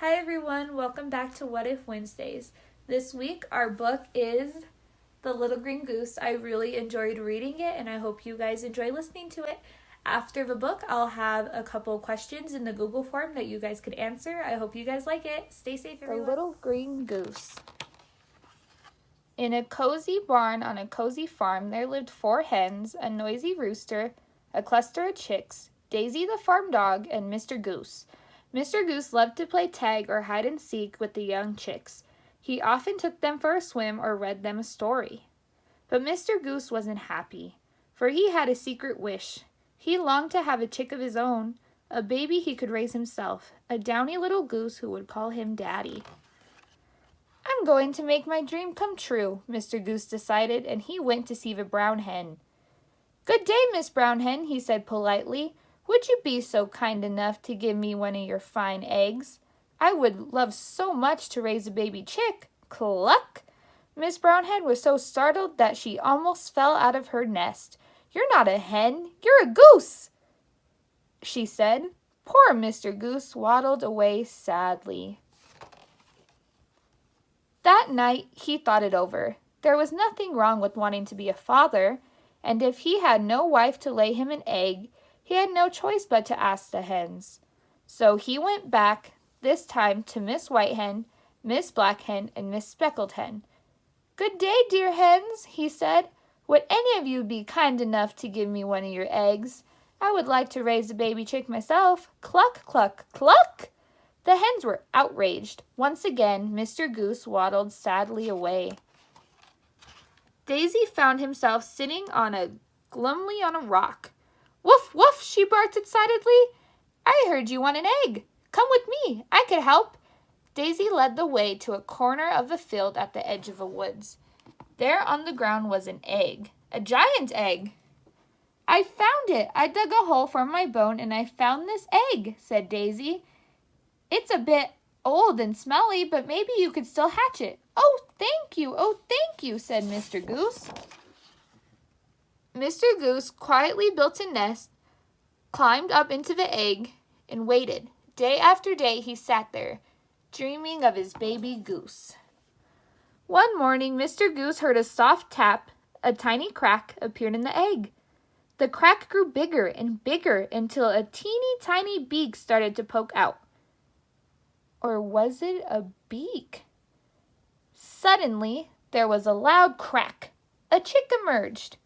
Hi everyone, welcome back to What If Wednesdays. This week our book is The Little Green Goose. I really enjoyed reading it and I hope you guys enjoy listening to it. After the book, I'll have a couple questions in the Google form that you guys could answer. I hope you guys like it. Stay safe, everyone. The Little Green Goose. In a cozy barn on a cozy farm, there lived 4 hens, a noisy rooster, a cluster of chicks, Daisy the farm dog, and Mr. Goose. Mr. Goose loved to play tag or hide and seek with the young chicks. He often took them for a swim or read them a story. But Mr. Goose wasn't happy, for he had a secret wish. He longed to have a chick of his own, a baby he could raise himself, a downy little goose who would call him Daddy. I'm going to make my dream come true, Mr. Goose decided, and he went to see the brown hen. Good day, Miss Brown Hen, he said politely. Would you be so kind enough to give me one of your fine eggs? I would love so much to raise a baby chick. Cluck! Miss Brown Hen was so startled that she almost fell out of her nest. You're not a hen, you're a goose, she said. Poor Mr. Goose waddled away sadly. That night, he thought it over. There was nothing wrong with wanting to be a father, and if he had no wife to lay him an egg, he had no choice but to ask the hens. So he went back, this time to Miss White Hen, Miss Black Hen, and Miss Speckled Hen. Good day, dear hens, he said. Would any of you be kind enough to give me one of your eggs? I would like to raise a baby chick myself. Cluck, cluck, cluck! The hens were outraged. Once again, Mr. Goose waddled sadly away. Daisy found himself sitting glumly on a rock. Woof, woof, she barked excitedly. I heard you want an egg. Come with me. I could help. Daisy led the way to a corner of the field at the edge of the woods. There on the ground was an egg, a giant egg. I found it. I dug a hole for my bone and I found this egg, said Daisy. It's a bit old and smelly, but maybe you could still hatch it. Oh, thank you, said Mr. Goose. Mr. Goose quietly built a nest, climbed up into the egg, and waited. Day after day he sat there, dreaming of his baby goose. One morning, Mr. Goose heard a soft tap. A tiny crack appeared in the egg. The crack grew bigger and bigger until a teeny tiny beak started to poke out. Or was it a beak? Suddenly, there was a loud crack. A chick emerged.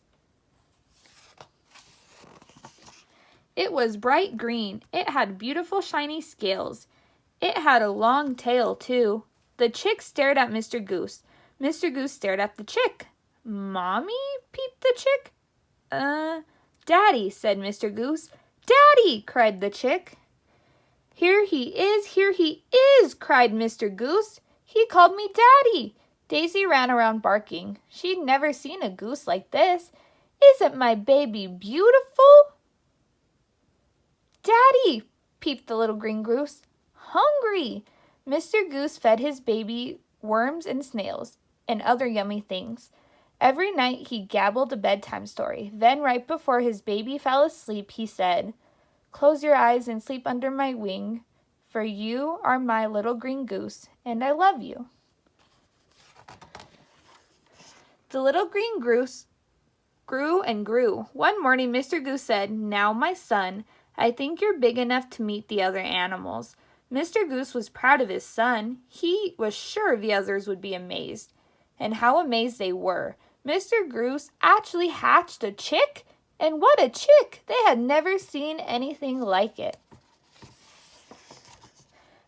It was bright green. It had beautiful shiny scales. It had a long tail, too. The chick stared at Mr. Goose. Mr. Goose stared at the chick. Mommy? Peeped the chick. Daddy, said Mr. Goose. Daddy, cried the chick. Here he is, cried Mr. Goose. He called me Daddy. Daisy ran around barking. She'd never seen a goose like this. Isn't my baby beautiful? Daddy, peeped the little green goose. Hungry. Mr. Goose fed his baby worms and snails and other yummy things. Every night he gabbled a bedtime story. Then right before his baby fell asleep, he said, Close your eyes and sleep under my wing, for you are my little green goose, and I love you. The little green goose grew and grew. One morning, Mr. Goose said, Now, my son, I think you're big enough to meet the other animals. Mr. Goose was proud of his son. He was sure the others would be amazed. And how amazed they were. Mr. Goose actually hatched a chick? And what a chick! They had never seen anything like it.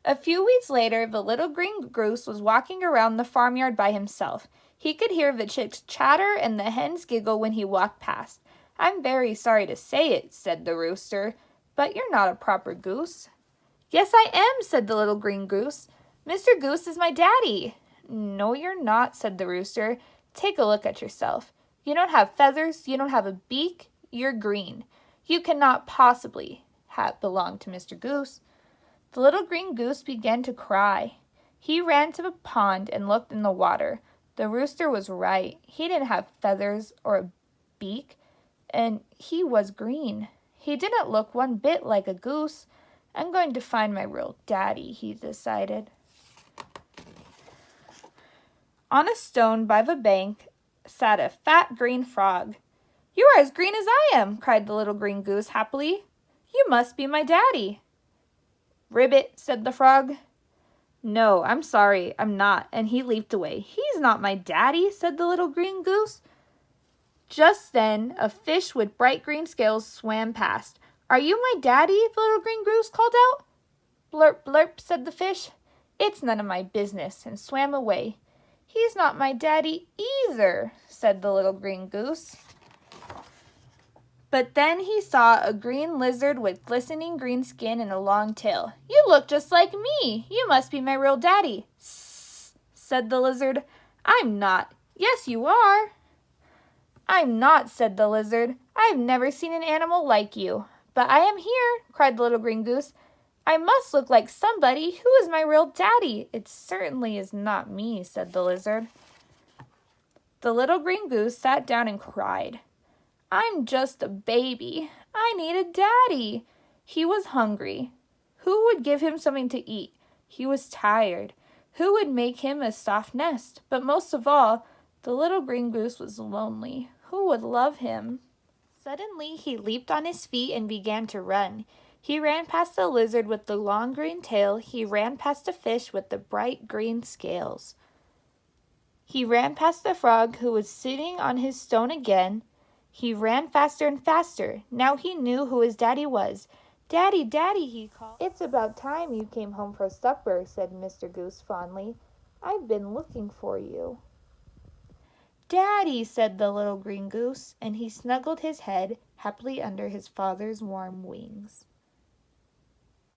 A few weeks later, the little green goose was walking around the farmyard by himself. He could hear the chicks chatter and the hens giggle when he walked past. I'm very sorry to say it, said the rooster, but you're not a proper goose. Yes, I am, said the little green goose. Mr. Goose is my daddy. No, you're not, said the rooster. Take a look at yourself. You don't have feathers, you don't have a beak, you're green. You cannot possibly belong to Mr. Goose. The little green goose began to cry. He ran to the pond and looked in the water. The rooster was right. He didn't have feathers or a beak, and he was green. He didn't look one bit like a goose. I'm going to find my real daddy, he decided. On a stone by the bank sat a fat green frog. You are as green as I am, cried the little green goose happily. You must be my daddy. Ribbit, said the frog. No, I'm sorry, I'm not, and he leaped away. He's not my daddy, said the little green goose. Just then, a fish with bright green scales swam past. Are you my daddy? The little green goose called out. Blurp, blurp, said the fish. It's none of my business, and swam away. He's not my daddy either, said the little green goose. But then he saw a green lizard with glistening green skin and a long tail. You look just like me. You must be my real daddy. Sss, said the lizard. I'm not. Yes, you are. I'm not, said the lizard. I've never seen an animal like you. But I am here, cried the little green goose. I must look like somebody. Who is my real daddy? It certainly is not me, said the lizard. The little green goose sat down and cried. I'm just a baby. I need a daddy. He was hungry. Who would give him something to eat? He was tired. Who would make him a soft nest? But most of all, the little green goose was lonely. Who would love him? Suddenly he leaped on his feet and began to run. He ran past the lizard with the long green tail. He ran past a fish with the bright green scales. He ran past the frog who was sitting on his stone again. He ran faster and faster. Now he knew who his daddy was. Daddy, Daddy, he called. It's about time you came home for supper, said Mr. Goose fondly. I've been looking for you. Daddy, said the little green goose, and he snuggled his head happily under his father's warm wings.